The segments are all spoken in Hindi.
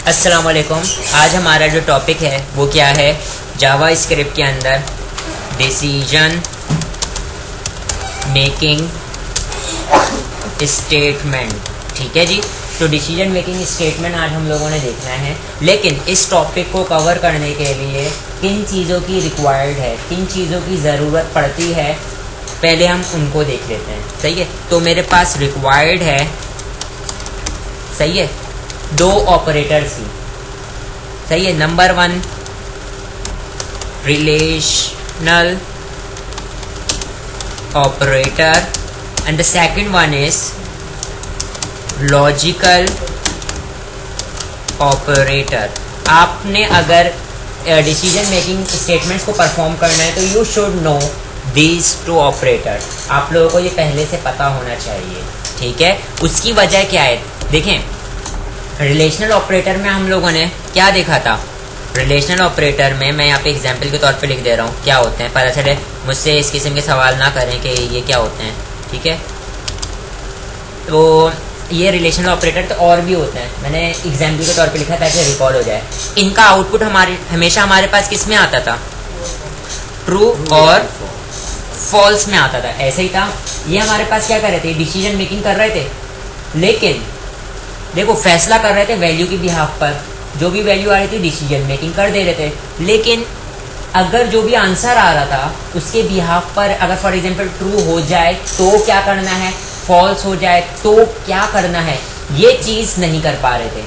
अस्सलाम वालेकुम। आज हमारा जो टॉपिक है वो क्या है, जावा स्क्रिप्ट के अंदर डिसीजन मेकिंग स्टेटमेंट। ठीक है जी, तो डिसीजन मेकिंग स्टेटमेंट आज हम लोगों ने देखना है। लेकिन इस टॉपिक को कवर करने के लिए किन चीज़ों की रिक्वायर्ड है, किन चीज़ों की ज़रूरत पड़ती है, पहले हम उनको देख लेते हैं। सही है, तो मेरे पास रिक्वायर्ड है, सही है, दो ऑपरेटर्स की। सही है, number 1 relational operator and the second one is logical operator. आपने अगर डिसीजन मेकिंग स्टेटमेंट्स को परफॉर्म करना है तो you should know these two operator. आप लोगों को ये पहले से पता होना चाहिए। ठीक है, उसकी वजह क्या है, देखें रिलेशनल ऑपरेटर में हम लोगों ने क्या देखा था। रिलेशनल ऑपरेटर में मैं यहाँ पे एग्जांपल के तौर पे लिख दे रहा हूँ क्या होते हैं, पता चले मुझसे इस किस्म के सवाल ना करें कि ये क्या होते हैं। ठीक है, तो ये रिलेशनल ऑपरेटर तो और भी होते हैं, मैंने एग्जाम्पल के तौर पे लिखा ताकि रिकॉल हो जाए। इनका आउटपुट हमेशा हमारे पास किस में आता था, ट्रू और फॉल्स में आता था। ऐसे ही था, ये हमारे पास क्या कर रहे थे, डिसीजन मेकिंग कर रहे थे, लेकिन देखो फैसला कर रहे थे वैल्यू की बिहाफ पर। जो भी वैल्यू आ रही थी डिसीजन मेकिंग कर दे रहे थे, लेकिन अगर जो भी आंसर आ रहा था उसके बिहाफ पर अगर फॉर एग्जांपल ट्रू हो जाए तो क्या करना है, फॉल्स हो जाए तो क्या करना है, ये चीज़ नहीं कर पा रहे थे।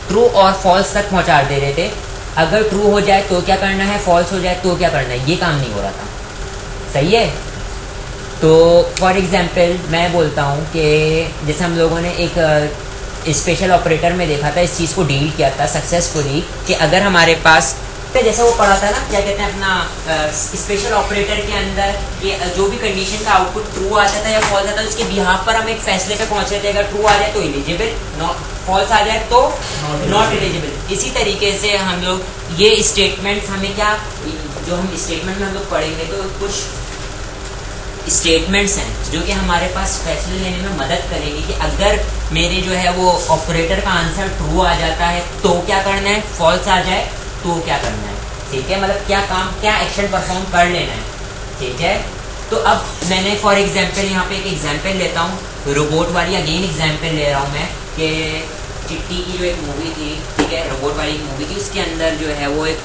ट्रू और फॉल्स तक पहुंचा दे रहे थे, अगर ट्रू हो जाए तो क्या करना है, फॉल्स हो जाए तो क्या करना है, ये काम नहीं हो रहा था। सही है, तो फॉर एग्जांपल मैं बोलता हूँ कि जैसे हम लोगों ने एक स्पेशल ऑपरेटर में देखा था, इस चीज़ को डील किया था सक्सेसफुली कि अगर हमारे पास तो जैसे वो पढ़ा था ना, क्या कहते हैं अपना स्पेशल ऑपरेटर के अंदर ये जो भी कंडीशन का आउटपुट ट्रू आता था या फॉल्स आता था उसके बिहाफ पर हम एक फैसले पे पहुंचे थे। अगर ट्रू आ जाए तो एलिजिबल, फॉल्स आ जाए तो नॉट एलिजिबल। इसी तरीके से हम लोग ये स्टेटमेंट्स हमें क्या, जो हम स्टेटमेंट में हम लोग पढ़ेंगे तो कुछ स्टेटमेंट्स हैं जो कि हमारे पास फैसले लेने में मदद करेंगे कि अगर मेरे जो है वो ऑपरेटर का आंसर ट्रू आ जाता है तो क्या करना है, फॉल्स आ जाए तो क्या करना है। ठीक है, मतलब क्या काम, क्या एक्शन परफॉर्म कर लेना है। ठीक है, तो अब मैंने फॉर एग्जांपल यहाँ पे एक एग्जांपल लेता हूँ, रोबोट वाली अगेन एग्जांपल ले रहा हूँ मैं कि चिट्टी की जो एक मूवी थी, ठीक है, रोबोट वाली एक मूवी थी, उसके अंदर जो है वो एक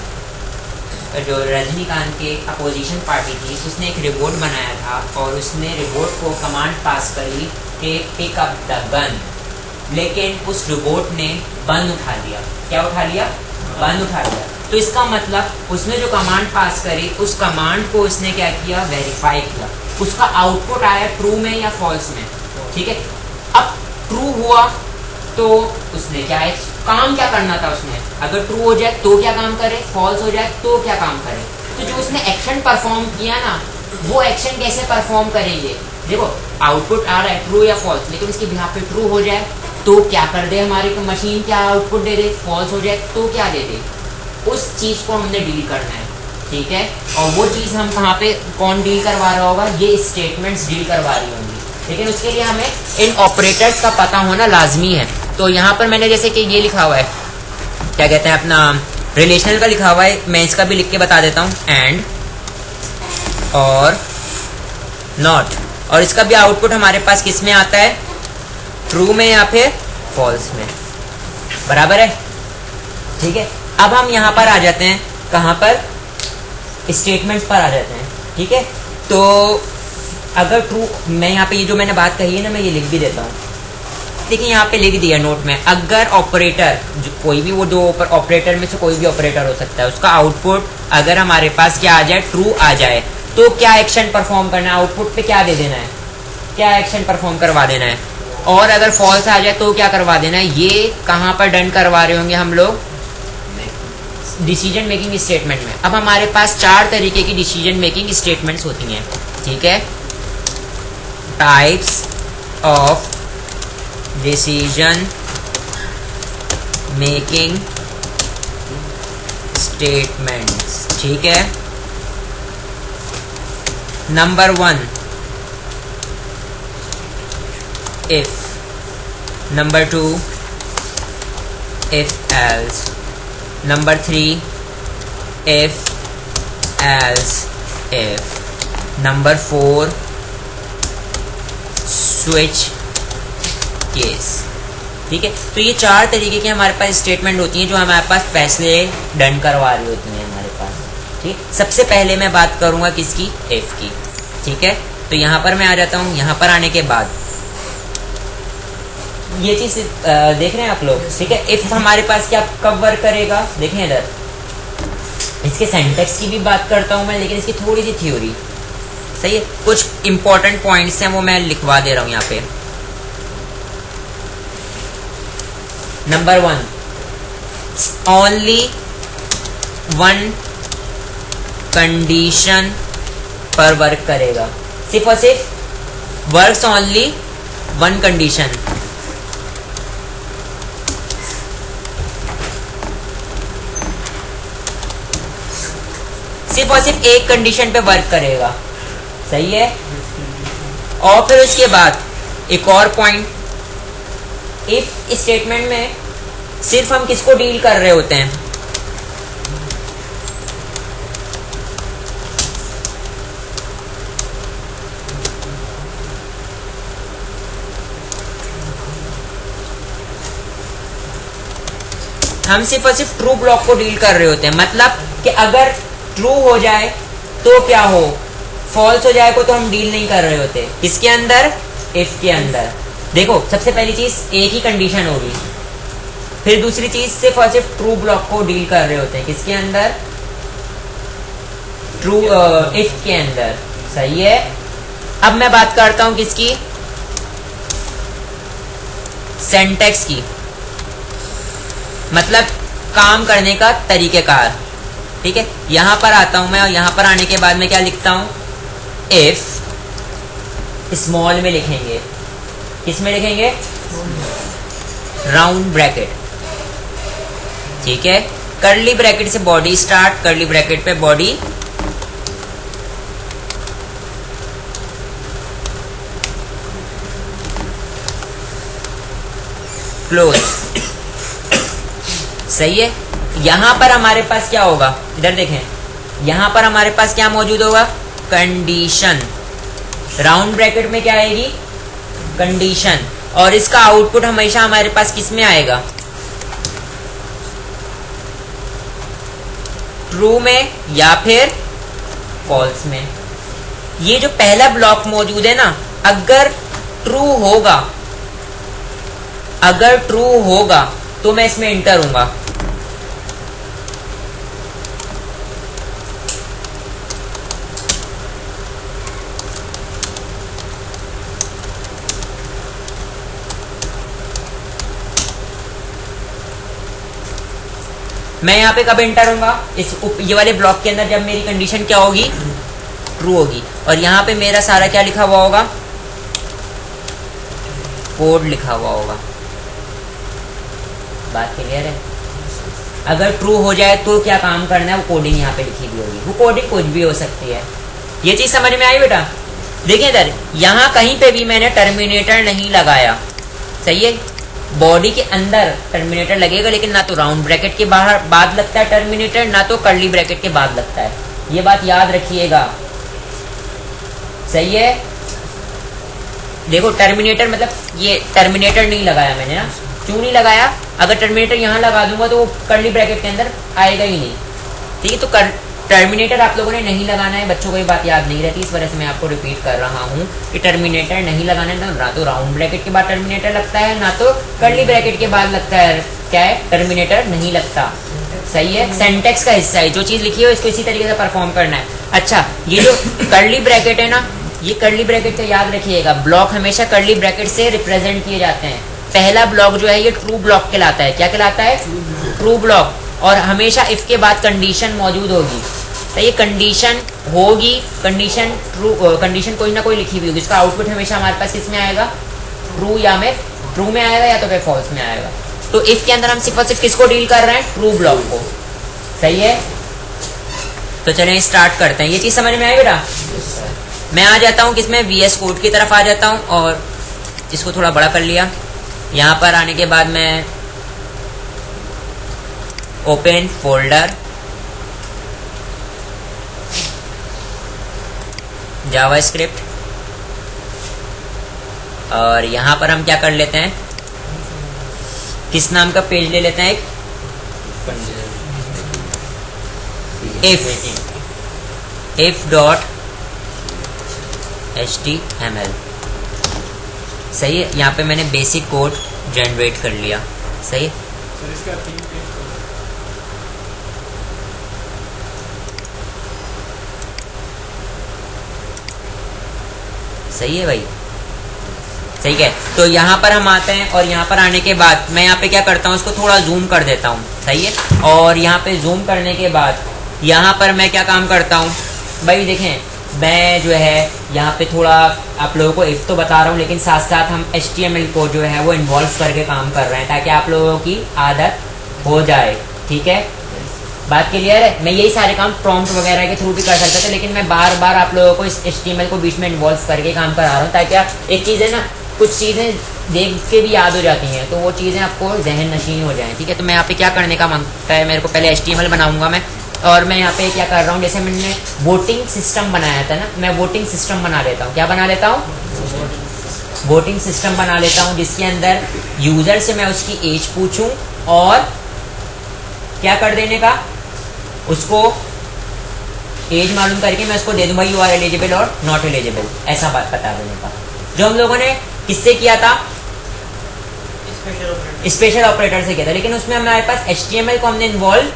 जो रजनीकांत के अपोजिशन पार्टी थी उसने एक रिपोर्ट बनाया था और उसने रिपोर्ट को कमांड पास करी कि पिक अप द गन, लेकिन उस रोबोट ने बंद उठा लिया। क्या उठा लिया, बंद उठा लिया। तो इसका मतलब उसने जो कमांड पास करी उस कमांड को उसने क्या किया, वेरीफाई किया, उसका आउटपुट आया ट्रू में या फॉल्स में। ठीक है, अब ट्रू हुआ तो उसने क्या है, काम क्या करना था उसने, अगर ट्रू हो जाए तो क्या काम करे, फॉल्स हो जाए तो क्या काम करे। तो जो उसने एक्शन परफॉर्म किया ना, वो एक्शन कैसे परफॉर्म करेंगे, देखो आउटपुट आ रहा है ट्रू या फॉल्स, लेकिन उसके बिहाफ पे ट्रू हो जाए तो क्या कर दे हमारी मशीन, क्या आउटपुट दे दे, फॉल्स हो जाए तो क्या दे दे, उस चीज को हमने डील करना है। ठीक है, और वो चीज हम कहाँ पे कौन डील करवा रहा होगा, ये स्टेटमेंट्स डील करवा रही होंगी, लेकिन उसके लिए हमें इन ऑपरेटर्स का पता होना लाजमी है। तो यहाँ पर मैंने जैसे कि ये लिखा हुआ है, क्या कहते हैं अपना रिलेशनल का लिखा हुआ है, मैं इसका भी लिख के बता देता हूँ, एंड और नॉट, और इसका भी आउटपुट हमारे पास किस में आता है, ट्रू में या फिर फॉल्स में, बराबर है। ठीक है, अब हम यहाँ पर आ जाते हैं, कहाँ पर, स्टेटमेंट्स पर आ जाते हैं। ठीक है, तो अगर ट्रू, मैं यहाँ पे ये जो मैंने बात कही है ना, मैं ये लिख भी देता हूँ। देखिए यहाँ पे लिख दिया नोट में, अगर ऑपरेटर कोई भी, वो दो ऑपरेटर में से कोई भी ऑपरेटर हो सकता है, उसका आउटपुट अगर हमारे पास क्या आ जाए, ट्रू आ जाए, तो क्या एक्शन परफॉर्म करना है, आउटपुट पे क्या दे देना है, क्या एक्शन परफॉर्म करवा देना है, और अगर फॉल्स आ जाए तो क्या करवा देना है। ये कहाँ पर डन करवा रहे होंगे हम लोग, डिसीजन मेकिंग स्टेटमेंट में। अब हमारे पास 4 तरीके की डिसीजन मेकिंग स्टेटमेंट्स होती हैं। ठीक है, types of decision making statements. ठीक है, number 1 if, number 2 if else. Number 3 if else if. Number 4 switch case. ठीक है, तो ये 4 तरीके की हमारे पास स्टेटमेंट होती हैं जो हमारे पास फैसले डन करवा रही होती हैं हमारे पास। ठीक, सबसे पहले मैं बात करूंगा किसकी, इफ की। ठीक है, तो यहां पर मैं आ जाता हूं। यहां पर आने के बाद ये चीज देख रहे हैं आप लोग। ठीक है, इफ हमारे पास क्या कब वर्क करेगा, देखें इधर। इसके सिंटैक्स की भी बात करता हूं मैं, लेकिन इसकी थोड़ी सी थ्योरी। सही है, कुछ इंपॉर्टेंट पॉइंट्स हैं वो मैं लिखवा दे रहा हूं यहाँ पे। नंबर 1, ओनली वन कंडीशन पर वर्क करेगा। सिर्फ और सिर्फ वर्क्स ओनली वन कंडीशन। सिर्फ और सिर्फ एक कंडीशन पे वर्क करेगा। सही है, और फिर उसके बाद एक और पॉइंट, इफ स्टेटमेंट में सिर्फ हम किसको डील कर रहे होते हैं, हम सिर्फ और सिर्फ ट्रू ब्लॉक को डील कर रहे होते हैं। मतलब कि अगर ट्रू हो जाए तो क्या हो, फॉल्स हो जाए को तो हम डील नहीं कर रहे होते। किसके अंदर, इफ के अंदर। देखो, सबसे पहली चीज एक ही कंडीशन होगी, फिर दूसरी चीज सिर्फ और सिर्फ ट्रू ब्लॉक को डील कर रहे होते हैं। किसके अंदर, ट्रू इफ के अंदर। सही है, अब मैं बात करता हूं किसकी, सिंटैक्स की, मतलब काम करने का तरीकेकार। ठीक है, यहां पर आता हूं मैं, और यहां पर आने के बाद मैं क्या लिखता हूं, इफ स्मॉल में लिखेंगे। किस में लिखेंगे, राउंड ब्रैकेट। ठीक है, कर्ली ब्रैकेट से बॉडी स्टार्ट, कर्ली ब्रैकेट पे बॉडी क्लोज। सही है, यहां पर हमारे पास क्या होगा, इधर देखें, यहां पर हमारे पास क्या मौजूद होगा, कंडीशन। राउंड ब्रैकेट में क्या आएगी, कंडीशन, और इसका आउटपुट हमेशा हमारे पास किस में आएगा, ट्रू में या फिर फॉल्स में। ये जो पहला ब्लॉक मौजूद है ना, अगर ट्रू होगा, अगर ट्रू होगा तो मैं इसमें इंटर हूंगा। मैं यहाँ पे कब एंटर होऊंगा, इस ये वाले ब्लॉक के अंदर, जब मेरी कंडीशन क्या होगी, ट्रू होगी, और यहाँ पे मेरा सारा क्या लिखा हुआ होगा, कोड लिखा हुआ होगा। बात क्लियर है, अगर ट्रू हो जाए तो क्या काम करना है, वो कोडिंग यहाँ पे लिखी हुई होगी। वो कोडिंग कुछ भी हो सकती है। ये चीज समझ में आई बेटा। देखिए इधर, यहाँ कहीं पे भी मैंने टर्मिनेटर नहीं लगाया। सही है, बॉडी के अंदर टर्मिनेटर लगेगा, लेकिन ना तो राउंड ब्रैकेट के बाहर बाद लगता है टर्मिनेटर, ना तो कर्ली ब्रैकेट के बाद लगता है। ये बात याद रखिएगा। सही है, देखो टर्मिनेटर मतलब ये टर्मिनेटर नहीं लगाया मैंने ना। क्यों नहीं लगाया, अगर टर्मिनेटर यहाँ लगा दूंगा तो वो कर्ली ब्रैकेट के अंदर आएगा ही नहीं। ठीक है, तो टर्मिनेटर आप लोगों ने नहीं लगाना है। बच्चों को ये बात याद नहीं रहती, इस वजह से मैं आपको रिपीट कर रहा हूँ कि टर्मिनेटर नहीं लगाना है। ना तो राउंड ब्रैकेट के बाद टर्मिनेटर लगता है, ना तो कर्ली ब्रैकेट के बाद लगता है क्या है, टर्मिनेटर नहीं लगता। सही है, सिंटैक्स का हिस्सा है, जो चीज लिखी हो इसको इसी तरीके से परफॉर्म करना है। अच्छा, ये जो कर्ली ब्रैकेट है ना, ये कर्ली ब्रैकेट का याद रखिएगा, ब्लॉक हमेशा कर्ली ब्रैकेट से रिप्रेजेंट किए जाते हैं। पहला ब्लॉक जो है ये ट्रू ब्लॉक कहलाता है। क्या कहलाता है, ट्रू ब्लॉक। और हमेशा इफ के बाद कंडीशन मौजूद होगी। तो ये कंडीशन होगी, कंडीशन ट्रू, कंडीशन कोई ना कोई लिखी हुई होगी। इसका आउटपुट हमेशा हमारे पास किस में आएगा, ट्रू या में ट्रू में आएगा, या तो फिर फॉल्स में आएगा। तो इफ के अंदर हम सिर्फ और सिर्फ किसको डील कर रहे हैं, ट्रू ब्लॉक को। सही है, तो चलें स्टार्ट करते हैं। ये चीज समझ में आई बेटा। मैं आ जाता हूँ किसमें, VS कोड की तरफ आ जाता हूँ, और इसको थोड़ा बड़ा कर लिया। यहाँ पर आने के बाद मैं ओपन फोल्डर जावास्क्रिप्ट, और यहां पर हम क्या कर लेते हैं, किस नाम का पेज ले लेते हैं, एक if डॉट html। सही है, यहाँ पे मैंने बेसिक कोड जनरेट कर लिया। सही है, सर इसका थीम पेज सही है भाई, सही है। तो यहाँ पर हम आते हैं और यहाँ पर आने के बाद मैं यहाँ पे क्या करता हूँ, इसको थोड़ा जूम कर देता हूँ। सही है, और यहाँ पे जूम करने के बाद यहाँ पर मैं क्या काम करता हूँ भाई, देखें मैं जो है यहाँ पे थोड़ा आप लोगों को इफ तो बता रहा हूँ, लेकिन साथ साथ हम HTML को जो है वो इन्वॉल्व करके काम कर रहे हैं ताकि आप लोगों की आदत हो जाए। ठीक है, बात क्लियर है। मैं यही सारे काम प्रॉम्प्ट वगैरह के थ्रू भी कर सकता था, लेकिन मैं बार बार आप लोगों को इस HTML को बीच में इन्वॉल्व करके काम करा रहा हूँ ताकि आप एक चीज़ है ना, कुछ चीज़ें देख के भी याद हो जाती हैं तो वो चीज़ें आपको जहन नशीन हो जाएं। ठीक है, तो मैं यहाँ पे क्या करने का मांगता है, मेरे को पहले HTML बनाऊंगा मैं, और मैं यहाँ पे क्या कर रहा हूँ, जैसे मैंने वोटिंग सिस्टम बनाया था ना, मैं वोटिंग सिस्टम बना लेता हूँ। क्या बना लेता हूँ, वोटिंग सिस्टम बना लेता हूँ, जिसके अंदर यूजर से मैं उसकी एज पूछूं और क्या कर देने का, उसको एज मालूम करके मैं उसको दे दूं भाई यू आर एलिजिबल और नॉट एलिजिबल, ऐसा बात बता देने का। जो हम लोगों ने किससे किया था, स्पेशल ऑपरेटर से किया था, लेकिन उसमें हमारे पास HTML को हमने इन्वॉल्व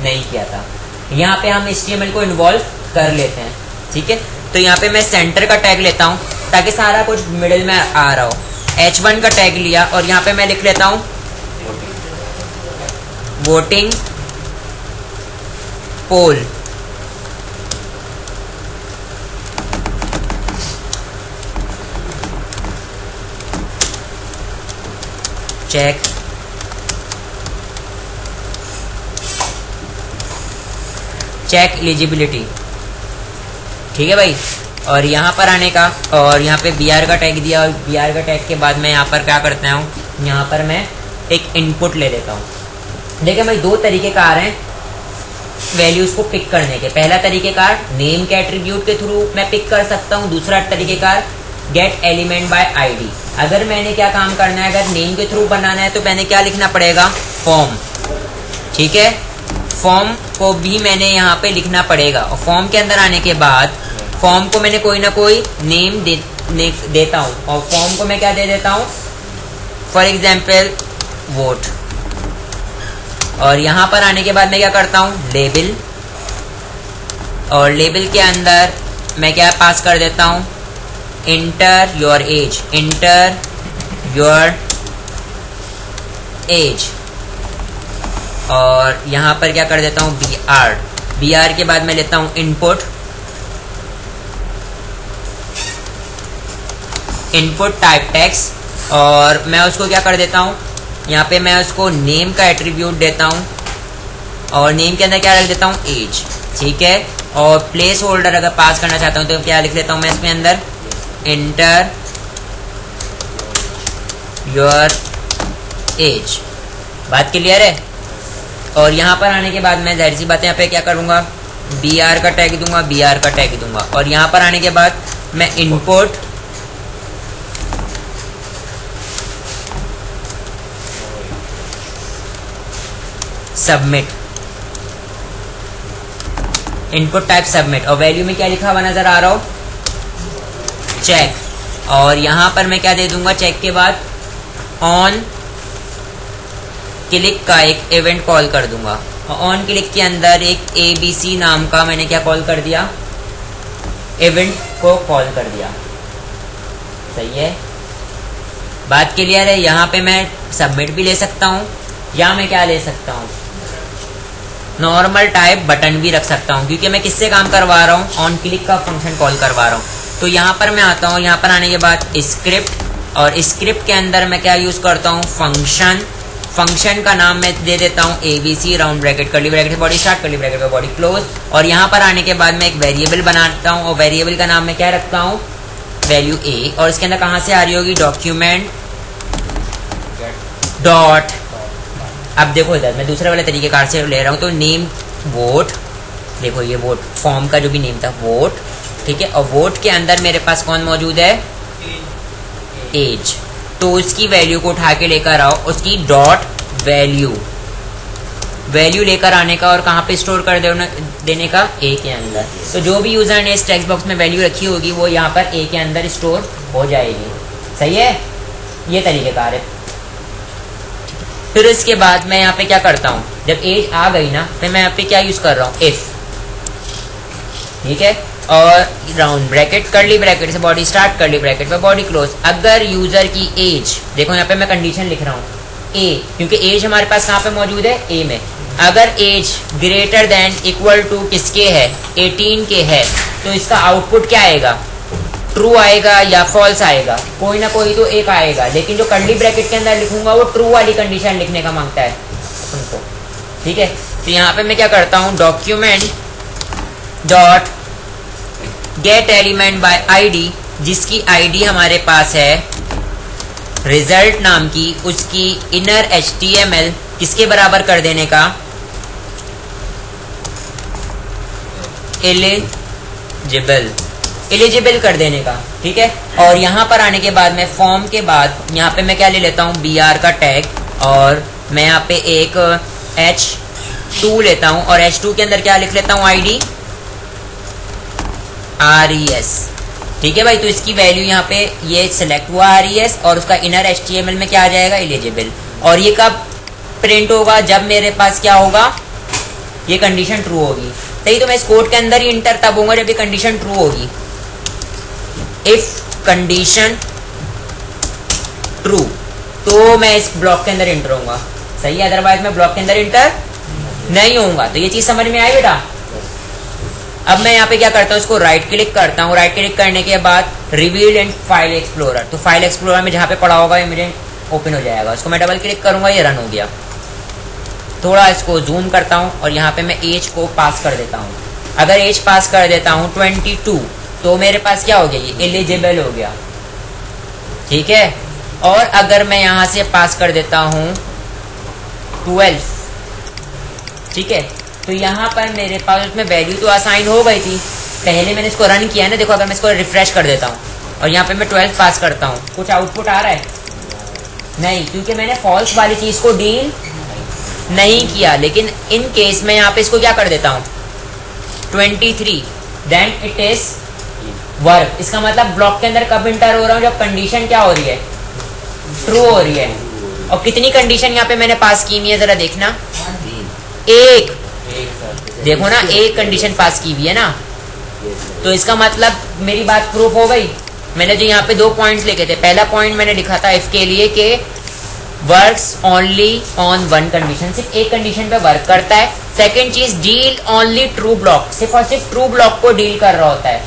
नहीं किया था। यहाँ पे हम HTML को इन्वॉल्व कर लेते हैं। ठीक है, तो यहाँ पे मैं सेंटर का टैग लेता हूँ ताकि सारा कुछ मिडिल में आ रहा हो। H1 का टैग लिया और यहाँ पे मैं लिख लेता हूँ voting poll. Check check eligibility. ठीक है भाई, और यहाँ पर आने का, और यहाँ पे BR का टैग दिया, और BR का टैग के बाद मैं यहाँ पर क्या करता हूँ, यहाँ पर मैं एक इनपुट ले लेता हूँ। देखिए भाई, दो तरीकेकार हैं वैल्यूज को पिक करने के। पहला तरीकेकार नेम के एट्रीब्यूट के थ्रू मैं पिक कर सकता हूँ, दूसरा तरीकेकार गेट एलिमेंट बाय आईडी। अगर मैंने क्या काम करना है, अगर नेम के थ्रू बनाना है तो मैंने क्या लिखना पड़ेगा, फॉर्म। ठीक है, फॉर्म को भी मैंने यहाँ पे लिखना पड़ेगा, और फॉर्म के अंदर आने के बाद फॉर्म को मैंने कोई ना कोई नेम देता हूँ, और फॉर्म को मैं क्या दे देता हूँ, फॉर एग्जाम्पल वोट। और यहाँ पर आने के बाद मैं क्या करता हूँ, लेबल, और लेबल के अंदर मैं क्या पास कर देता हूँ, inter your age, inter your age. और यहाँ पर क्या कर देता हूँ, BR के बाद मैं लेता हूँ इनपुट, इनपुट टाइप टेक्स्ट, और मैं उसको क्या कर देता हूँ, यहाँ पे मैं उसको नेम का एट्रीब्यूट देता हूँ, और नेम के अंदर क्या रख देता हूँ, एज। ठीक है, और प्लेस होल्डर अगर पास करना चाहता हूँ तो क्या लिख लेता हूँ मैं इसमें अंदर, इंटर योर एज। बात क्लियर है। और यहाँ पर आने के बाद मैं जाहिर सी बात है यहाँ पे क्या करूँगा, BR का टैग दूंगा, BR का टैग दूंगा, और यहाँ पर आने के बाद मैं input submit, input type submit, और वैल्यू में क्या लिखा हुआ नजर आ रहा हो, चेक। और यहाँ पर मैं क्या दे दूंगा, चेक के बाद ऑन क्लिक का एक इवेंट कॉल कर दूंगा, और ऑन क्लिक के अंदर एक ABC नाम का मैंने क्या कॉल कर दिया, इवेंट को कॉल कर दिया। सही है, बात क्लियर है। यहाँ पे मैं सबमिट भी ले सकता हूँ, या मैं क्या ले सकता हूँ, नॉर्मल टाइप बटन भी रख सकता हूँ, क्योंकि मैं किससे काम करवा रहा हूँ, ऑन क्लिक का फंक्शन कॉल करवा रहा हूँ। तो यहाँ पर मैं आता हूँ, यहाँ पर आने के बाद स्क्रिप्ट, और स्क्रिप्ट के अंदर मैं क्या यूज करता हूँ, फंक्शन। फंक्शन का नाम मैं दे देता हूँ ABC, round bracket, curly bracket body start, curly bracket body close. और यहाँ पर आने के बाद मैं एक वेरिएबल बनाता हूँ, और वेरिएबल का नाम मैं क्या रखता हूँ, वैल्यू A, और इसके अंदर कहाँ से आ रही होगी, डॉक्यूमेंट डॉट अब देखो इधर मैं दूसरे वाले तरीके कार से ले रहा हूँ, तो नेम वोट, देखो ये वोट फॉर्म का जो भी नेम था वोट, ठीक है, और वोट के अंदर मेरे पास कौन मौजूद है, एज, तो उसकी वैल्यू को उठा के लेकर आओ, उसकी डॉट वैल्यू लेकर आने का और कहाँ पे स्टोर कर देने का, ए के अंदर। तो जो भी यूजर ने इस टेक्स्ट बॉक्स में वैल्यू रखी होगी वो यहाँ पर ए के अंदर स्टोर हो जाएगी। सही है, ये तरीकेकार है। फिर इसके बाद मैं यहाँ पे क्या करता हूँ, जब एज आ गई ना, फिर मैं यहाँ पे क्या यूज कर रहा हूँ, इफ, ठीक है, और राउंड ब्रैकेट, कर्ली ब्रैकेट से बॉडी स्टार्ट, कर्ली ब्रैकेट पे बॉडी क्लोज। अगर यूजर की एज, देखो यहाँ पे मैं कंडीशन लिख रहा हूँ ए, क्योंकि एज हमारे पास कहाँ पे मौजूद है, ए में। अगर age greater than equal to किसके है, 18 के है, तो इसका आउटपुट क्या आएगा, ट्रू आएगा या फॉल्स आएगा, कोई ना कोई तो एक आएगा। लेकिन जो कर्ली ब्रैकेट के अंदर लिखूंगा वो ट्रू वाली कंडीशन लिखने का मांगता है उनको, ठीक है। तो यहाँ पे मैं क्या करता हूँ, document dot gate element by ID, जिसकी आईडी हमारे पास है रिजल्ट नाम की, उसकी इनर HTML किसके बराबर कर देने का, एलिजिबल कर देने का, ठीक है। और यहाँ पर आने के बाद मैं फॉर्म के बाद यहाँ पे मैं क्या ले लेता हूँ, BR का टैग, और मैं यहाँ पे एक H2 लेता हूँ, और H2 के अंदर क्या लिख लेता हूँ, ID RES, ठीक है भाई। तो इसकी वैल्यू यहाँ पे ये सिलेक्ट हुआ RES, और उसका इनर HTML में क्या आ जाएगा, एलिजिबल। और ये कब प्रिंट होगा, जब मेरे पास क्या होगा, ये कंडीशन ट्रू होगी। सही, तो मैं इस कोड के अंदर ही इंटर तब होगा जब ये कंडीशन ट्रू होगी। इफ कंडीशन ट्रू, तो मैं इस ब्लॉक के अंदर इंटर होऊंगा। सही है, अदरवाइज मैं ब्लॉक के अंदर इंटर नहीं होऊंगा। तो ये चीज समझ में आई बेटा। अब मैं यहाँ पे क्या करता हूँ, इसको राइट क्लिक करता हूँ, राइट क्लिक करने के बाद रिवील इन फाइल एक्सप्लोरर, तो फाइल एक्सप्लोरर में जहाँ पे पड़ा होगा ये मुझे ओपन हो जाएगा। उसको मैं डबल क्लिक करूंगा, ये रन हो गया। थोड़ा इसको जूम करता हूँ और यहाँ पे मैं एज को पास कर देता हूँ। अगर एज पास कर देता हूँ 22, तो मेरे पास क्या हो गया, ये एलिजिबल हो गया, ठीक है। और अगर मैं यहाँ से पास कर देता हूँ 12, ठीक है, तो यहाँ पर मेरे पास उसमें वैल्यू तो असाइन हो गई थी, पहले मैंने इसको रन किया ना। देखो अगर मैं इसको रिफ्रेश कर देता हूँ और यहाँ पे मैं 12 पास करता हूँ, कुछ आउटपुट आ रहा है नहीं, क्योंकि मैंने फॉल्स वाली चीज को डील नहीं किया। लेकिन इन केस में यहाँ पे इसको क्या कर देता हूँ 23, देन इट इज वर्क। इसका मतलब ब्लॉक के अंदर कब इंटर हो रहा हूँ, जब कंडीशन क्या हो रही है, ट्रू हो रही है। और कितनी कंडीशन यहाँ पे मैंने पास की हुई है, जरा देखना, एक, देखो ना, एक कंडीशन पास की हुई है ना। तो इसका मतलब मेरी बात प्रूफ हो गई। मैंने जो यहाँ पे 2 पॉइंट्स लिखे थे, पहला पॉइंट मैंने लिखा था इफ के लिए कि works only on one condition, सिर्फ एक कंडीशन पे वर्क करता है। सेकंड चीज, डील ओनली ट्रू ब्लॉक, सिर्फ और सिर्फ ट्रू ब्लॉक को डील कर रहा होता है।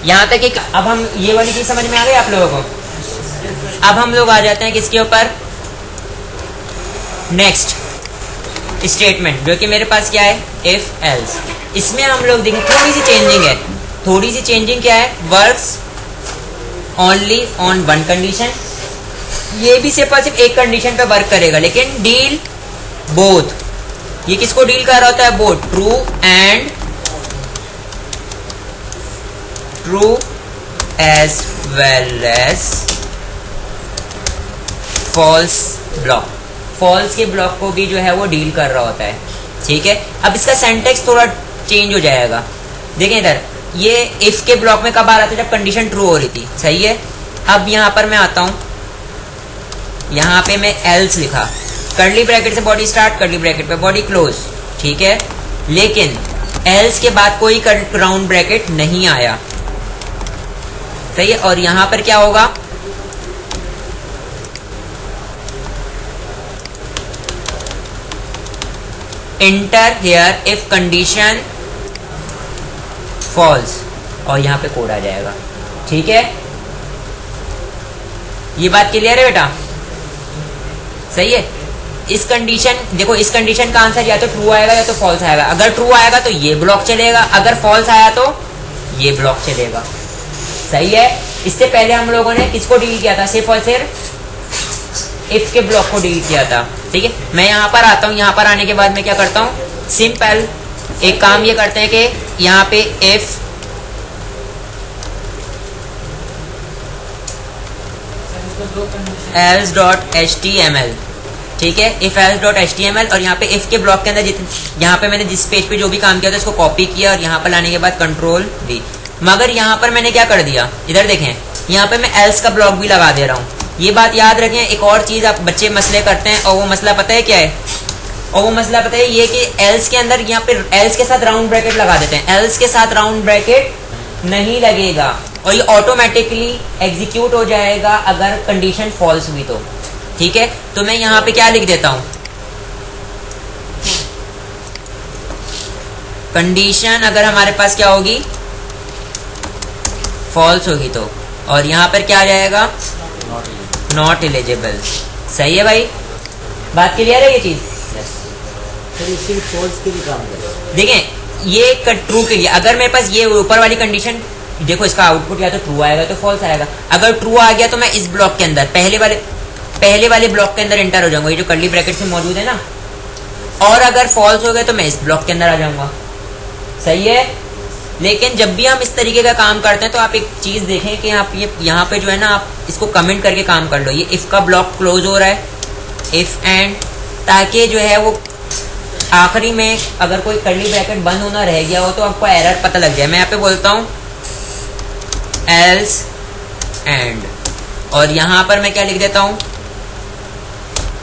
यहाँ तक कि अब हम ये वाली चीज समझ में आ गई आप लोगों को। अब हम लोग आ जाते हैं किसके ऊपर, नेक्स्ट स्टेटमेंट, जो कि मेरे पास क्या है, इफ एल्स। इसमें हम लोग देखें थोड़ी सी चेंजिंग है। थोड़ी सी चेंजिंग क्या है, works only on one condition, ये भी सिर्फ और सिर्फ एक कंडीशन पे वर्क करेगा। लेकिन डील बोथ, ये किसको डील कर रहा होता है, both true and true as well as false block, false के ब्लॉक को भी जो है वो डील कर रहा होता है, ठीक है। अब इसका सेंटेक्स थोड़ा चेंज हो जाएगा। देखें इधर, ये इफ के ब्लॉक में कब आ रहा था, जब कंडीशन ट्रू हो रही थी, सही है। अब यहाँ पर मैं आता हूँ, यहाँ पे मैं एल्स लिखा, कर्ली ब्रैकेट से बॉडी स्टार्ट, कर्ली ब्रैकेट पे बॉडी क्लोज, ठीक है। लेकिन एल्स के बाद कोई राउंड ब्रैकेट नहीं आया, सही है। और यहाँ पर क्या होगा, enter here if condition false, और यहाँ पे कोड आ जाएगा, ठीक है। ये बात क्लियर है बेटा, सही है। इस कंडीशन, देखो इस कंडीशन का आंसर या तो ट्रू आएगा या तो फॉल्स आएगा। अगर ट्रू आएगा तो ये ब्लॉक चलेगा, अगर फॉल्स आया तो ये ब्लॉक चलेगा, सही है। इससे पहले हम लोगों ने किसको डील किया था, सिर्फ और सिर्फ इफ के ब्लॉक को डील किया था। ठीक है, मैं यहाँ पर आता हूँ। यहाँ पर आने के बाद मैं क्या करता हूँ, सिंपल एक काम ये करते हैं कि यहाँ पे इफ else डॉट html, ठीक है, इफ else डॉट html, और यहाँ पे इफ के ब्लॉक के अंदर यहाँ पे मैंने जिस पेज पे जो भी काम किया था उसको कॉपी किया और यहाँ पर लाने के बाद कंट्रोल V। मगर यहाँ पर मैंने क्या कर दिया, इधर देखें, यहाँ पे मैं else का ब्लॉक भी लगा दे रहा हूँ। ये बात याद रखें। एक और चीज आप बच्चे मसले करते हैं, और वो मसला पता है क्या है, और वो मसला पता है ये कि else के अंदर यहाँ पे else के साथ राउंड ब्रैकेट लगा देते हैं। else के साथ राउंड ब्रैकेट नहीं लगेगा और ये ऑटोमेटिकली एग्जीक्यूट हो जाएगा अगर कंडीशन फॉल्स हुई तो, ठीक है। तो मैं यहाँ पे क्या लिख देता हूँ, कंडीशन अगर हमारे पास क्या होगी, फॉल्स होगी तो, और यहाँ पर क्या आ जाएगा, नॉट एलिजिबल। सही है भाई, बात क्लियर है ये चीज। फॉल्स के लिए काम करें। देखें ये ट्रू के लिए, अगर मेरे पास ये ऊपर वाली कंडीशन, देखो इसका आउटपुट या तो ट्रू आएगा तो फॉल्स आएगा। अगर ट्रू आ गया तो मैं इस ब्लॉक के अंदर पहले वाले ब्लॉक के अंदर एंटर हो जाऊंगा, ये जो कर्ली ब्रैकेट में मौजूद है ना, और अगर फॉल्स हो गया तो मैं इस ब्लॉक के अंदर आ जाऊंगा। सही है। लेकिन जब भी हम इस तरीके का काम करते हैं तो आप एक चीज देखें कि आप ये यहाँ पे जो है ना, आप इसको कमेंट करके काम कर लो। ये इफ का ब्लॉक क्लोज हो रहा है, इफ एंड, ताकि जो है वो आखिरी में अगर कोई कर्ली ब्रैकेट बंद होना रह गया हो तो आपको एरर पता लग जाए। मैं यहाँ पे बोलता हूँ एल्स एंड, और यहाँ पर मैं क्या लिख देता हूँ,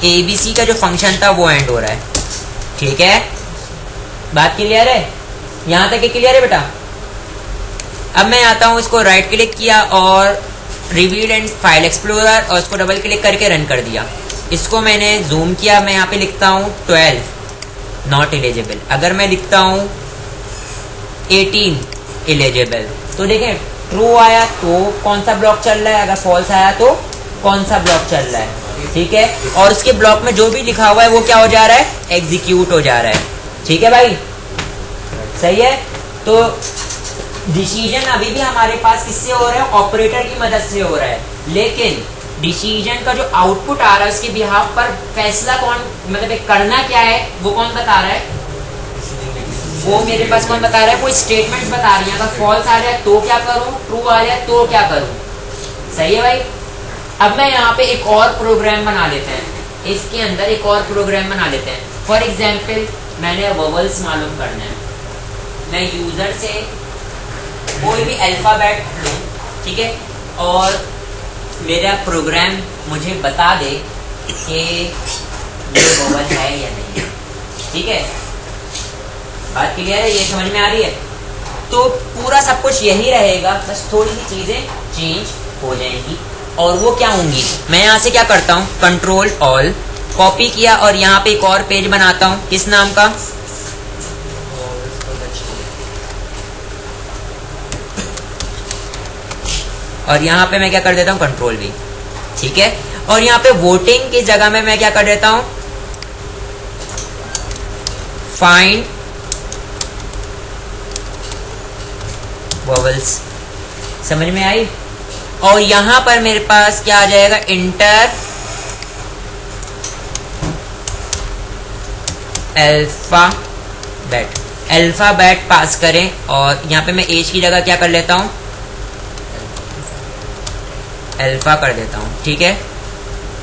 ABC का जो फंक्शन था वो एंड हो रहा है। ठीक है, बात क्लियर है, यहाँ तक क्लियर है बेटा। अब मैं आता हूँ, इसको राइट क्लिक किया और रिवील एंड फाइल एक्सप्लोरर, और इसको डबल क्लिक करके रन कर दिया। इसको मैंने जूम किया, मैं यहाँ पे लिखता हूँ 12 नॉट एलिजिबल। अगर मैं लिखता हूँ 18 एलिजिबल, तो देखें ट्रू आया तो कौन सा ब्लॉक चल रहा है, अगर फॉल्स आया तो कौन सा ब्लॉक चल रहा है। ठीक है, और उसके ब्लॉक में जो भी लिखा हुआ है वो क्या हो जा रहा है, एग्जीक्यूट हो जा रहा है। ठीक है भाई, सही है। तो डिसीजन अभी भी हमारे पास किससे हो रहा है, ऑपरेटर की मदद से हो रहा है, लेकिन डिसीजन का जो आउटपुट आ रहा है उसके बिहाफ पर फैसला कौन, मतलब करना क्या है वो कौन बता रहा है, वो मेरे पास कौन बता रहा है, वो स्टेटमेंट बता रही है। अगर फॉल्स आ जाए तो क्या करूं, ट्रू आ जाए तो क्या करूं। सही है भाई। अब मैं यहाँ पे एक और प्रोग्राम बना लेते हैं, इसके अंदर एक और प्रोग्राम बना लेते हैं। फॉर एग्जाम्पल मैंने वोवल्स मालूम करना है, मैं यूजर से कोई भी अल्फाबेट लूँ, ठीक है, और मेरा प्रोग्राम मुझे बता दे कि ये वोवल है या नहीं है। ठीक है, बात क्लियर है, ये समझ में आ रही है। तो पूरा सब कुछ यही रहेगा, बस थोड़ी सी चीजें चेंज हो जाएंगी, और वो क्या होंगी, मैं यहाँ से क्या करता हूँ, कंट्रोल ऑल कॉपी किया और यहाँ पे एक और पेज बनाता हूँ, किस नाम का, और यहाँ पे मैं क्या कर देता हूँ, कंट्रोल V। ठीक है, और यहाँ पे वोटिंग की जगह में मैं क्या कर देता हूँ, फाइंड वोवल्स। समझ में आई। और यहां पर मेरे पास क्या आ जाएगा, इंटर अल्फाबेट, अल्फाबेट पास करें, और यहां पे मैं एज की जगह क्या कर लेता हूं, अल्फा कर देता हूं। ठीक है,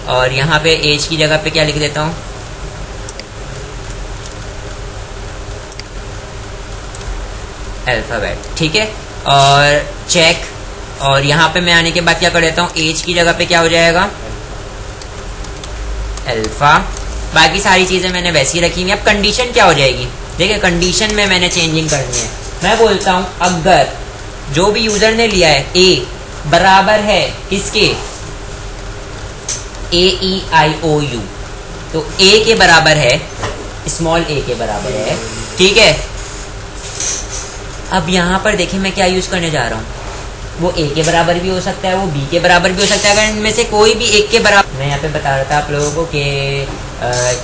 और यहां पे एज की जगह पे क्या लिख देता हूं, अल्फाबेट। ठीक है, और चेक, और यहाँ पे मैं आने के बाद क्या कर देता हूँ, एज की जगह पे क्या हो जाएगा, अल्फा। बाकी सारी चीजें मैंने वैसी रखी हुई। अब कंडीशन क्या हो जाएगी, देखिए कंडीशन में मैंने चेंजिंग करनी है। मैं बोलता हूँ अगर जो भी यूजर ने लिया है ए बराबर है किसके, AEIOU, तो ए के बराबर है, स्मॉल ए के बराबर है। ठीक है, अब यहाँ पर देखें मैं क्या यूज करने जा रहा हूँ, वो ए के बराबर भी हो सकता है, वो बी के बराबर भी हो सकता है। अगर इनमें से कोई भी एक के बराबर, मैं यहाँ पे बता रहा था आप लोगों को कि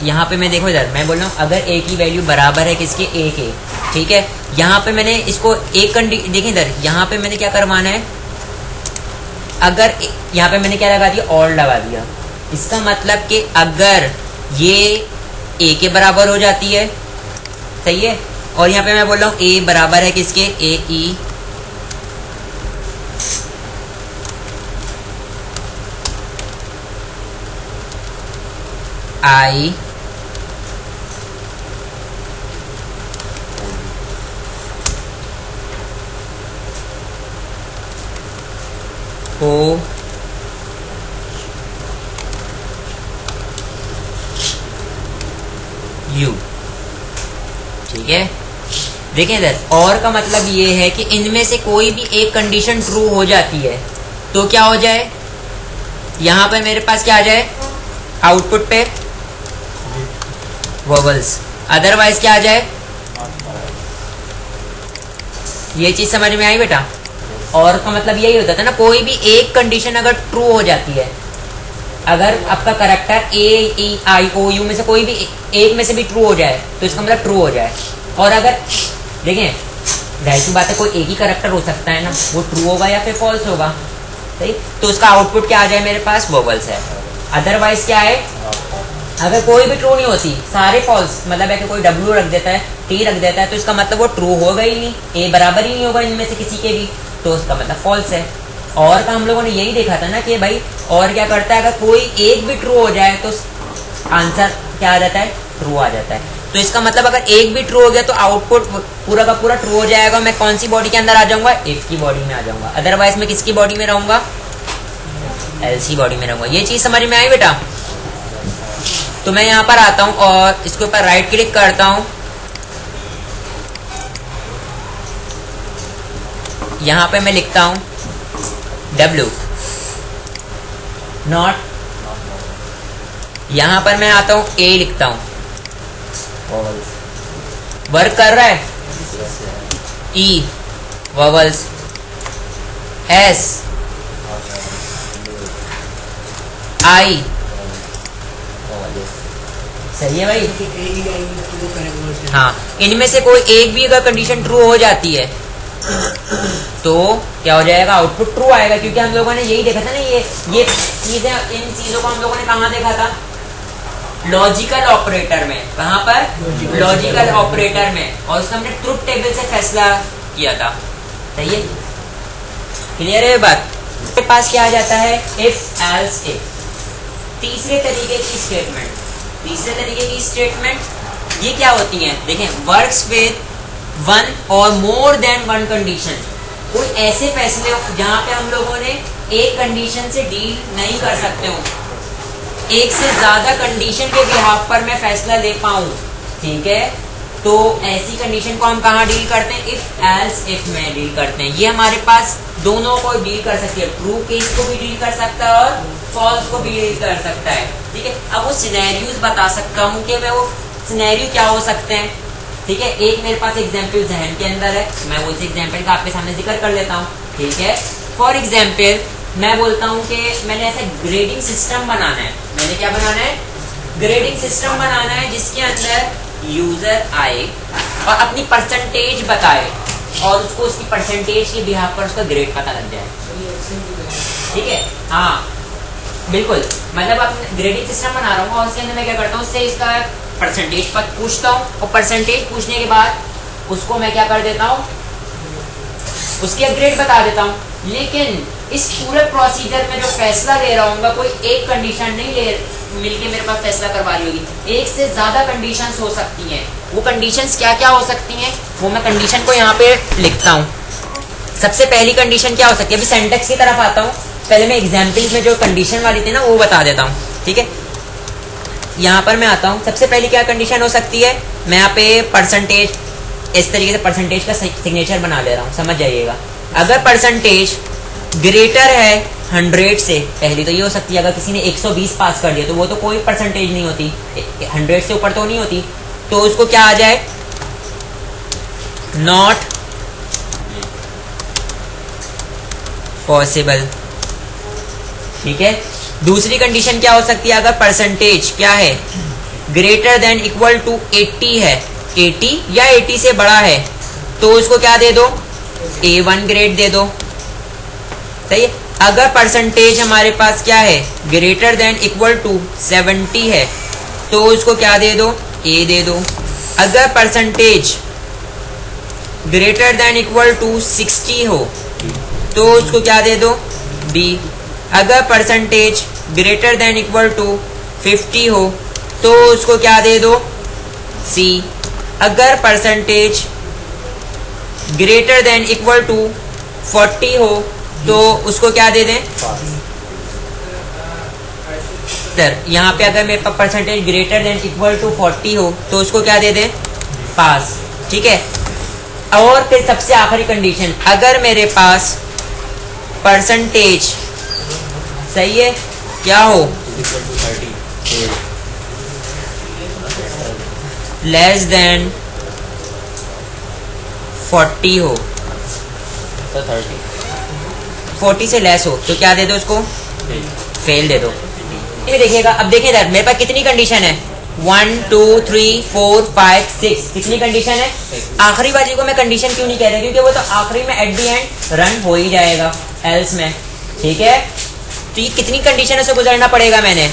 यहाँ पे मैं देखो इधर मैं बोल रहा हूँ अगर ए की वैल्यू बराबर है किसके, ए के। ठीक है, यहाँ पे मैंने इसको एक देखिए इधर, यहाँ पे मैंने क्या करवाना है, अगर यहाँ पे मैंने क्या लगा दिया, और लगा दिया। इसका मतलब कि अगर ये ए के बराबर हो जाती है, सही है। और यहाँ पे मैं बोल रहा हूँ ए बराबर है किसके, ए ई आई ओ यू, ठीक है। देखें इधर, और का मतलब ये है कि इनमें से कोई भी एक कंडीशन ट्रू हो जाती है तो क्या हो जाए, यहां पे मेरे पास क्या आ जाए, आउटपुट पे वोवल्स, अदरवाइज क्या आ जाए। ये चीज समझ में आई बेटा। और का मतलब यही होता था ना, कोई भी एक कंडीशन अगर ट्रू हो जाती है, अगर आपका character A E I O you में से कोई भी एक में से भी ट्रू हो जाए तो इसका मतलब ट्रू हो जाए। और अगर देखें, जाहिर सी बात है कोई एक ही करेक्टर हो सकता है ना, वो ट्रू होगा या फिर फॉल्स होगा, सही। तो उसका आउटपुट क्या आ जाए, मेरे पास वोवल्स है। अदरवाइज क्या है, अगर कोई भी ट्रू नहीं होती, सारे फॉल्स, मतलब है कि कोई डब्ल्यू रख देता है, टी रख देता है, तो इसका मतलब वो ट्रू होगा ही नहीं, ए बराबर ही नहीं होगा इनमें से किसी के भी, तो उसका मतलब फॉल्स है। और का हम लोगों ने यही देखा था ना कि भाई और क्या करता है, अगर कोई एक भी ट्रू हो जाए तो आंसर क्या आ जाता है, ट्रू आ जाता है। तो इसका मतलब अगर एक भी ट्रू हो गया तो आउटपुट पूरा का पूरा ट्रू हो जाएगा। मैं कौन सी बॉडी के अंदर आ जाऊंगा, इफ की बॉडी में आ जाऊंगा। अदरवाइज मैं किसकी बॉडी में रहूंगा, एल्स की बॉडी में रहूंगा। ये चीज समझ में आई बेटा। तो मैं यहाँ पर आता हूँ और इसके ऊपर राइट क्लिक करता हूँ, यहाँ पे मैं लिखता हूँ W नॉट, यहां पर मैं आता हूं A लिखता हूं, वर्क कर रहा है, E वोवल्स, S I, सही है भाई। हाँ, इनमें से कोई एक भी अगर कंडीशन ट्रू हो जाती है तो क्या हो जाएगा, आउटपुट ट्रू आएगा। क्योंकि हम लोगों ने यही देखा था ना, ये चीजें, इन चीजों को हम लोगों ने कहाँ देखा था, लॉजिकल ऑपरेटर में। कहाँ पर, लॉजिकल ऑपरेटर में। और उसमें हमने ट्रुथ टेबल से फैसला किया था, सही है, क्लियर है बात। मेरे पास क्या आ जाता है, इफ एल्स इफ, तीसरे तरीके की स्टेटमेंट। तीसरे तरीके की स्टेटमेंट ये क्या होती है, देखें, वर्क्स विद वन और मोर देन वन कंडीशन। कोई ऐसे फैसले हो जहां पे हम लोगों ने एक कंडीशन से डील नहीं कर सकते हो, एक से ज्यादा कंडीशन के बिहाफ पर मैं फैसला ले पाऊं, ठीक है। तो ऐसी कंडीशन को हम कहाँ डील करते हैं, इफ एल्स इफ में डील करते हैं। ये हमारे पास दोनों को डील कर सकती है, ट्रू केस को भी डील कर सकता है और फॉल्स को भी डील कर सकता है, ठीक है। अब वो सिनेरियोज बता सकता हूँ कि मैं वो सिनेरियो क्या हो सकते हैं, ठीक है। एक मेरे पास एग्जाम्पल जहन के अंदर है, मैं उस एग्जाम्पल का आपके सामने जिक्र कर लेता हूँ, ठीक है। फॉर एग्जाम्पल मैं बोलता हूँ कि मैंने ऐसा ग्रेडिंग सिस्टम बनाना है। मैंने क्या बनाना है, ग्रेडिंग सिस्टम बनाना है जिसके अंदर यूजर आए और अपनी परसेंटेज बताए और उसको उसकी परसेंटेज के बिहाफ पर उसका ग्रेड पता लग जाए, ठीक है। हाँ बिल्कुल, मतलब आप ग्रेडिंग सिस्टम बना रहा हूँ और उसके अंदर मैं क्या करता हूँ, उससे इसका परसेंटेज पर पूछता हूँ और परसेंटेज पूछने के बाद उसको मैं क्या कर देता हूँ, उसके ग्रेड बता देता हूँ। लेकिन इस पूरे प्रोसीजर में जो फैसला ले रहा हूँ, कोई एक कंडीशन नहीं ले मिलके मेरे पास फैसला करवा रही होगी, एक से ज्यादा कंडीशंस हो सकती हैं। वो कंडीशंस क्या क्या हो सकती हैं, वो मैं कंडीशन को यहाँ पे लिखता हूँ। सबसे पहली कंडीशन क्या हो सकती है, अभी सिंटैक्स की तरफ आता हूँ, पहले मैं एग्जाम्पल में जो कंडीशन वाली थी ना वो बता देता हूँ, ठीक है। यहाँ पर मैं आता हूँ, सबसे पहली क्या कंडीशन हो सकती है, मैं यहाँ पे परसेंटेज, इस तरीके से परसेंटेज का सिग्नेचर बना ले रहा हूँ, समझ जाइएगा। अगर परसेंटेज ग्रेटर है 100 से, पहली तो ये हो सकती है अगर किसी ने 120 पास कर दिया तो वो तो कोई परसेंटेज नहीं होती, 100 से ऊपर तो नहीं होती, तो उसको क्या आ जाए, नॉट पॉसिबल, ठीक है। दूसरी कंडीशन क्या हो सकती है, अगर परसेंटेज क्या है, ग्रेटर देन इक्वल टू 80 है, 80 या 80 से बड़ा है, तो उसको क्या दे दो, A1 ग्रेड दे दो, सही है। अगर परसेंटेज हमारे पास क्या है, ग्रेटर देन इक्वल टू 70 है, तो उसको क्या दे दो, ए दे दो। अगर percentage greater than equal to 60 हो तो उसको क्या दे दो, बी। अगर percentage greater than equal to 50 हो तो उसको क्या दे दो, सी। अगर percentage greater than equal to 40 हो तो उसको क्या दे दें, यहाँ पे अगर मेरे पास percentage greater than equal to 40 हो तो उसको क्या दे दें, पास। ठीक है। और फिर सबसे आखिरी कंडीशन, अगर मेरे पास परसेंटेज सही है क्या हो, लेस देन 40 हो, तो 40 से लेस हो तो क्या दे दो उसको, फेल दे दो। ये देखिएगा, अब देखिए इधर मेरे पास कितनी कंडीशन है, 1 2 3 4 5 6, कितनी कंडीशन है। आखिरी वाली को मैं कंडीशन क्यों नहीं कह रहा, क्योंकि वो तो आखिरी में एट दी एंड रन हो ही जाएगा एल्स में। ठीक है, तो ये कितनी कंडीशन से गुजरना पड़ेगा, मैंने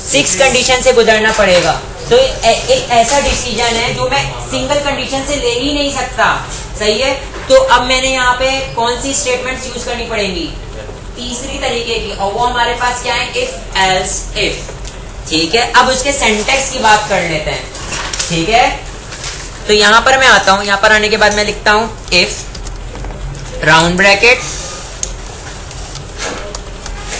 6 कंडीशन से गुजरना पड़ेगा। तो एक ऐसा डिसीजन है जो मैं सिंगल कंडीशन से ले ही नहीं सकता। सही है, तो अब मैंने यहाँ पे कौन सी स्टेटमेंट्स यूज करनी पड़ेंगी, तीसरी तरीके की, और वो हमारे पास क्या है, इफ एल्स इफ। ठीक है, अब उसके सिंटैक्स की बात कर लेते हैं। ठीक है, तो यहां पर मैं आता हूं, यहां पर आने के बाद मैं लिखता हूं if round bracket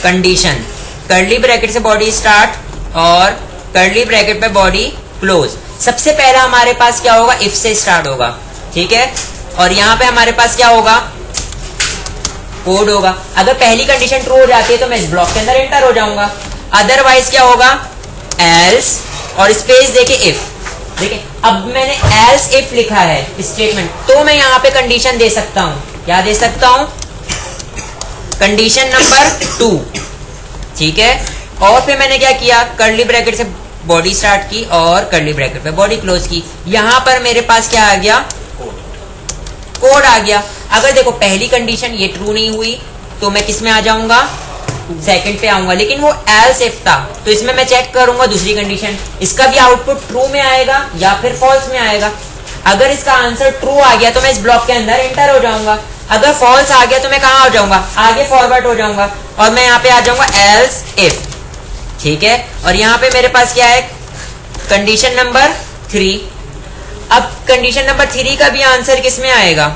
condition, curly bracket से बॉडी स्टार्ट और कर्ली ब्रैकेट पे बॉडी क्लोज। सबसे पहला हमारे पास क्या होगा, इफ से स्टार्ट होगा। ठीक है, और यहां पे हमारे पास क्या होगा, कोड होगा। अगर पहली कंडीशन ट्रू हो जाती है तो मैं इस ब्लॉक के अंदर एंटर हो जाऊंगा, अदरवाइज क्या होगा, एल्स और स्पेस देके इफ। देखिए, अब मैंने एल्स इफ लिखा है स्टेटमेंट, तो मैं यहाँ पे कंडीशन दे सकता हूं, क्या दे सकता हूं, कंडीशन नंबर 2। ठीक है, और फिर मैंने क्या किया, कर्ली ब्रैकेट से बॉडी स्टार्ट की और कर्ली ब्रैकेट पे बॉडी क्लोज की। यहां पर मेरे पास क्या आ गया, कोड आ गया। अगर देखो पहली कंडीशन ये ट्रू नहीं हुई तो मैं किस में आ जाऊंगा, सेकंड पे आऊंगा, लेकिन वो एल्स इफ था तो इसमें मैं चेक करूंगा दूसरी कंडीशन, इसका भी आउटपुट ट्रू में आएगा या फिर फॉल्स में आएगा। अगर इसका आंसर ट्रू आ गया तो मैं इस ब्लॉक के अंदर एंटर हो जाऊंगा, अगर फॉल्स आ गया तो मैं कहां हो जाऊंगा, आगे फॉरवर्ड हो जाऊंगा और मैं यहाँ पे आ जाऊंगा एल्स इफ। ठीक है, और यहाँ पे मेरे पास क्या है, कंडीशन नंबर 3। अब कंडीशन नंबर 3 का भी आंसर किस में आएगा,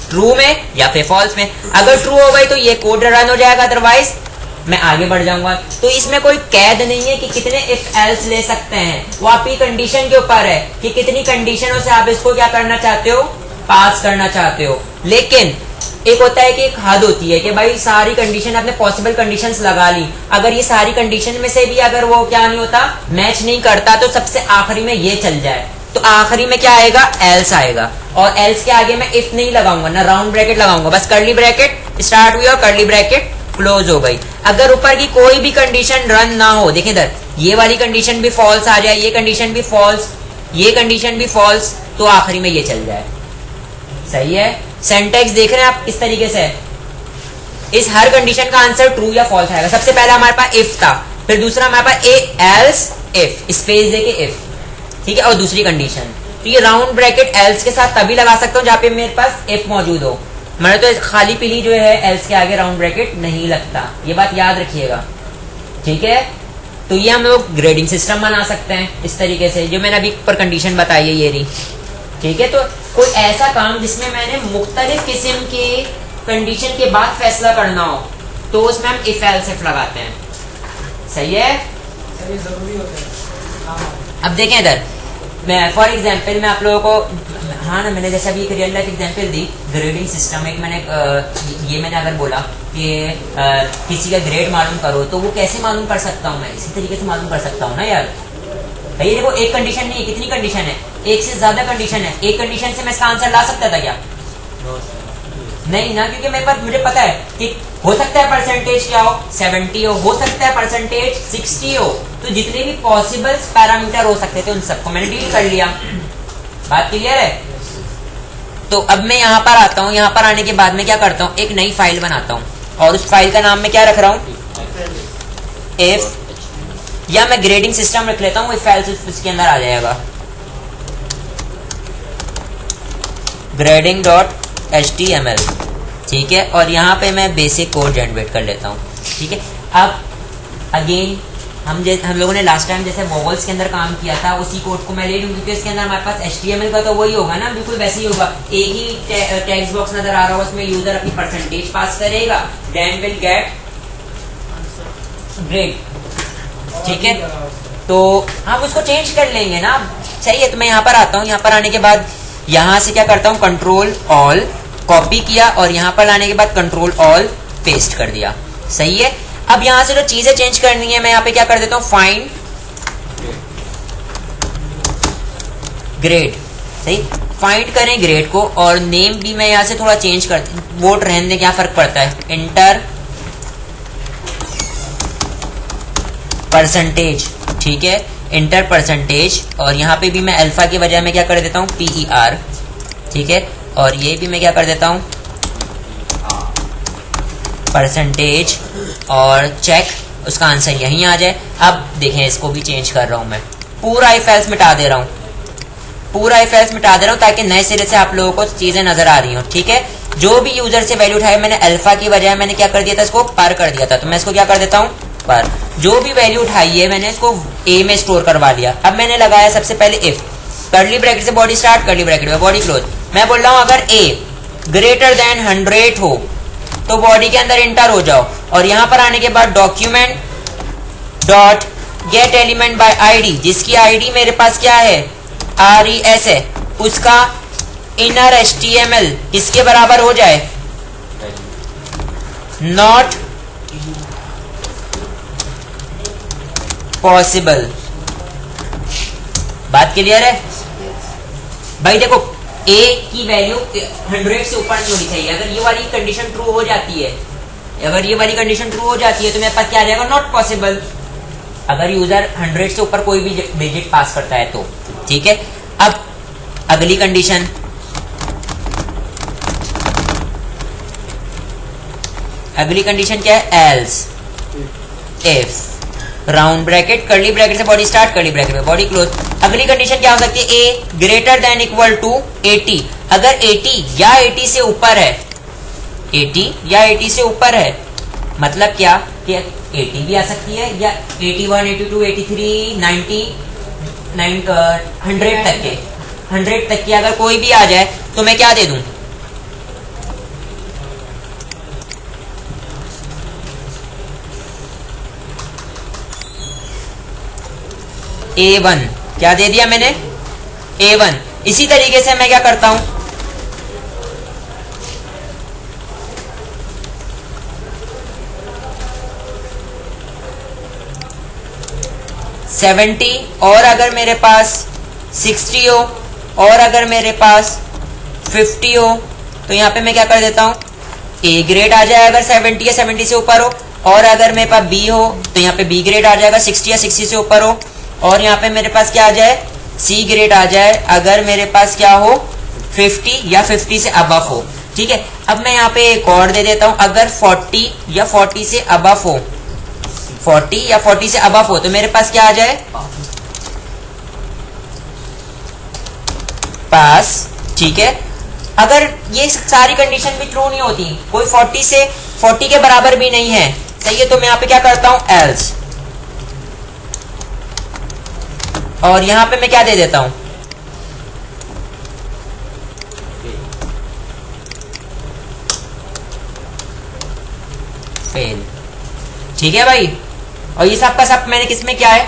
ट्रू में या फिर फॉल्स में। अगर ट्रू हो गई तो ये कोड रन हो जाएगा, अदरवाइज मैं आगे बढ़ जाऊंगा। तो इसमें कोई कैद नहीं है कि कितने इफ एल्स ले सकते हैं, वो आपकी कंडीशन के ऊपर है कि कितनी कंडीशनों से आप इसको क्या करना चाहते हो, पास करना चाहते हो। लेकिन एक होता है कि एक हद होती है कि भाई सारी कंडीशन आपने पॉसिबल कंडीशंस लगा ली, अगर ये सारी कंडीशन में से भी अगर वो क्या नहीं होता, मैच नहीं करता, तो सबसे आखिरी में ये चल जाए, तो आखिरी में क्या आएगा, एल्स आएगा। और एल्स के आगे मैं इफ नहीं लगाऊंगा, ना राउंड ब्रैकेट लगाऊंगा, बस कर्ली ब्रैकेट स्टार्ट हुई और कर्ली ब्रैकेट क्लोज हो गई। अगर ऊपर की कोई भी कंडीशन रन ना हो, देखिए इधर ये वाली कंडीशन भी फॉल्स आ जाए, ये कंडीशन भी फॉल्स, ये कंडीशन भी फॉल्स, तो आखिरी में ये चल जाए। सही है, सिंटैक्स देख रहे हैं आप किस तरीके से, इस हर कंडीशन का आंसर ट्रू या फॉल्स आएगा। सबसे पहला हमारे पास इफ था, फिर दूसरा हमारे पास एल्स इफ, स्पेस देके इफ। ठीक है, और दूसरी कंडीशन, तो ये राउंड ब्रैकेट एल्स के साथ तभी लगा सकता हूं जहां पे मेरे पास इफ मौजूद हो, मैंने तो खाली पीली जो है एल्स के आगे राउंड ब्रैकेट नहीं लगता, ये बात याद रखिएगा। ठीक है, तो ये हम लोग ग्रेडिंग सिस्टम बना सकते हैं इस तरीके से, जो मैंने अभी पर कंडीशन बताई है ये रही। ठीक है, तो कोई ऐसा काम जिसमें मैंने मुख्तलिफ किस्म के कंडीशन के बाद फैसला करना हो, तो उसमें हम इफ एल्स इफ लगाते हैं। सही है, अब देखें इधर, मैं फॉर एग्जाम्पल मैं आप लोगों को, हाँ ना, मैंने जैसा अभी एक रियल लाइफ एग्जाम्पल दी, ग्रेडिंग सिस्टम, एक मैंने ये मैंने अगर बोला कि किसी का ग्रेड मालूम करो, तो वो कैसे मालूम कर सकता हूँ मैं, इसी तरीके से मालूम कर सकता हूँ ना यार। भाई देखो एक कंडीशन नहीं है, कितनी कंडीशन है, एक से ज्यादा कंडीशन है, एक कंडीशन से मैं इसका आंसर ला सकता था क्या, नहीं ना, क्योंकि मेरे पास, मुझे पता है कि हो सकता है परसेंटेज क्या हो, 70 हो सकता है परसेंटेज 60 हो, तो जितने भी पॉसिबल पैरामीटर हो सकते थे उन सबको मैंने डील कर लिया। बात क्लियर है। तो तो अब मैं यहाँ पर आता हूँ, यहाँ पर आने के बाद में क्या करता हूँ, एक नई फाइल बनाता हूँ और उस फाइल का नाम मैं क्या रख रहा हूँ, इफ, या मैं ग्रेडिंग सिस्टम रख लेता हूँ, इफ एल्स इसके अंदर आ जाएगा, grading.html, ठीक है। और यहाँ पे मैं बेसिक कोड जनरेट कर लेता हूँ, ठीक है। अब अगेन हम लोगों ने लास्ट टाइम जैसे वॉवल्स के अंदर काम किया था, उसी कोड को मैं ले लूँ, क्योंकि इसके अंदर हमारे पास HTML का तो वही होगा ना, बिल्कुल वैसे ही होगा। एक ही टेक्स्ट बॉक्स नजर आ रहा होगा, उसमें यूजर अपनी परसेंटेज पास करेगा, देन विल गेट ग्रेड, ठीक है। तो हम उसको चेंज कर लेंगे ना, सही है। तो मैं यहाँ पर आता हूँ, यहाँ पर आने के बाद यहाँ से क्या करता हूँ, कंट्रोल ऑल कॉपी किया और यहाँ पर लाने के बाद कंट्रोल ऑल पेस्ट कर दिया, सही है। अब यहाँ से जो चीजें चेंज करनी है, मैं यहाँ पे क्या कर देता हूँ, फाइंड ग्रेड, सही। फाइंड करें ग्रेड को, और नेम भी मैं यहाँ से थोड़ा चेंज कर, वोट रहने दें, क्या फर्क पड़ता है, इंटर परसेंटेज, ठीक है, इंटर परसेंटेज। और यहाँ पे भी मैं अल्फा की बजाय मैं क्या कर देता हूँ, PER, ठीक है। और ये भी मैं क्या कर देता हूँ, परसेंटेज, और चेक उसका आंसर यहीं आ जाए। अब देखें, इसको भी चेंज कर रहा हूँ मैं, पूरा इफ एल्स मिटा दे रहा हूँ, पूरा इफ एल्स मिटा दे रहा हूँ, ताकि नए सिरे से आप लोगों को चीजें नजर आ रही हो, ठीक है। जो भी यूजर से वैल्यू उठाए, मैंने अल्फा की बजाय मैंने क्या कर दिया था, इसको पर कर दिया था, तो मैं इसको क्या कर देता हूँ, पर। जो भी वैल्यू उठाई है मैंने इसको ए में स्टोर करवा लिया। अब मैंने लगाया सबसे पहले इफ, कर्ली ब्रैकेट से बॉडी स्टार्ट, कर्ली ब्रैकेट में बॉडी क्लोज। मैं बोल रहा हूँ अगर ए ग्रेटर देन 100 हो तो बॉडी के अंदर इंटर हो जाओ, और यहां पर आने के बाद document dot gate element by ID, जिसकी आईडी मेरे पास क्या है, RES है, उसका इनर HTML इसके बराबर हो जाए, नॉट पॉसिबल। बात क्लियर है भाई? देखो, ए की वैल्यू 100 से ऊपर नहीं होनी चाहिए। अगर ये वाली कंडीशन ट्रू हो जाती है, अगर ये वाली कंडीशन ट्रू हो जाती है, तो मेरे पास क्या आ जाएगा, नॉट पॉसिबल। अगर यूजर 100 से ऊपर कोई भी डिजिट पास करता है तो, ठीक है। अब अगली कंडीशन, अगली कंडीशन क्या है, else if round bracket curly bracket से बॉडी स्टार्ट, कर्ली ब्रैकेट में बॉडी क्लोज। अगली कंडीशन क्या हो सकती है, ए ग्रेटर देन इक्वल टू 80। अगर 80 या 80 से ऊपर है, 80 या 80 से ऊपर है, मतलब क्या कि 80 भी आ सकती है, या 81, 82, 83, 90, 100 तक के, 100 तक की अगर कोई भी आ जाए तो मैं क्या दे दूं, A1, क्या दे दिया मैंने, A1। इसी तरीके से मैं क्या करता हूं, $70, और अगर मेरे पास 60 हो, और अगर मेरे पास 50 हो, तो यहां पे मैं क्या कर देता हूं, A ग्रेड आ जाए अगर 70 या 70 से ऊपर हो, और अगर मेरे पास B हो तो यहाँ पे B ग्रेड आ जाएगा 60 या 60 से ऊपर हो, और यहाँ पे मेरे पास क्या आ जाए, C ग्रेड आ जाए अगर मेरे पास क्या हो, 50 या 50 से अबव हो, ठीक है। अब मैं यहाँ पे एक और दे देता हूं, अगर 40 या 40 से अबव हो, 40 या 40 से अबव हो, तो मेरे पास क्या आ जाए, पास, ठीक है। अगर ये सारी कंडीशन भी ट्रू नहीं होती, कोई 40 के बराबर भी नहीं है, सही है, तो मैं यहाँ पे क्या करता हूं, एल्स, और यहां पे मैं क्या दे देता हूं, फेल, ठीक है भाई। और ये सब का सब मैंने किसमें किया है,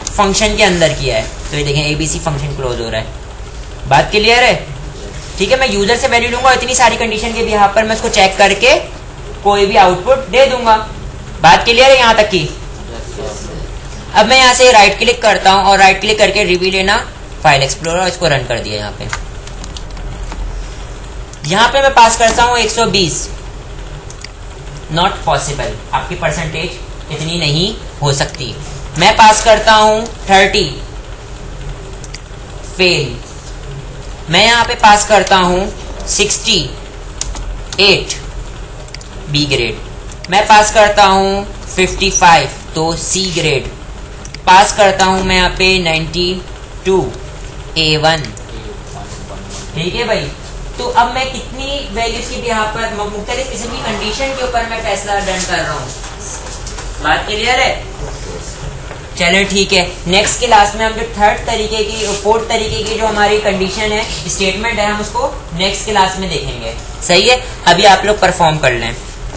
फंक्शन के अंदर किया है। तो ये देखें ABC फंक्शन क्लोज हो रहा है। बात क्लियर है? ठीक है, मैं यूजर से वैल्यू लूंगा, इतनी सारी कंडीशन के बिहाफ पर मैं इसको चेक करके कोई भी आउटपुट दे दूंगा। बात क्लियर है यहां तक की? अब मैं यहां से राइट क्लिक करता हूं और राइट क्लिक करके रिव्यू लेना फाइल एक्सप्लोरर, इसको रन कर दिया। यहां पे मैं पास करता हूं 120, नॉट पॉसिबल, आपकी परसेंटेज इतनी नहीं हो सकती। मैं पास करता हूं 30, फेल। मैं यहां पे पास करता हूं 68 बी ग्रेड। मैं पास करता हूँ 55 तो सी ग्रेड। पास करता हूँ मैं यहाँ पे 92 A1। ठीक है भाई। तो अब मैं कितनी वैल्यूज की यहाँ पर मुख्तलिफ किस्म की कंडीशन के ऊपर मैं फैसला डन कर रहा हूँ। बात क्लियर है? चलो ठीक है। नेक्स्ट क्लास में हम जो फोर्थ तरीके की जो हमारी कंडीशन है, स्टेटमेंट है, हम उसको नेक्स्ट क्लास में देखेंगे। सही है? अभी आप लोग परफॉर्म कर लें।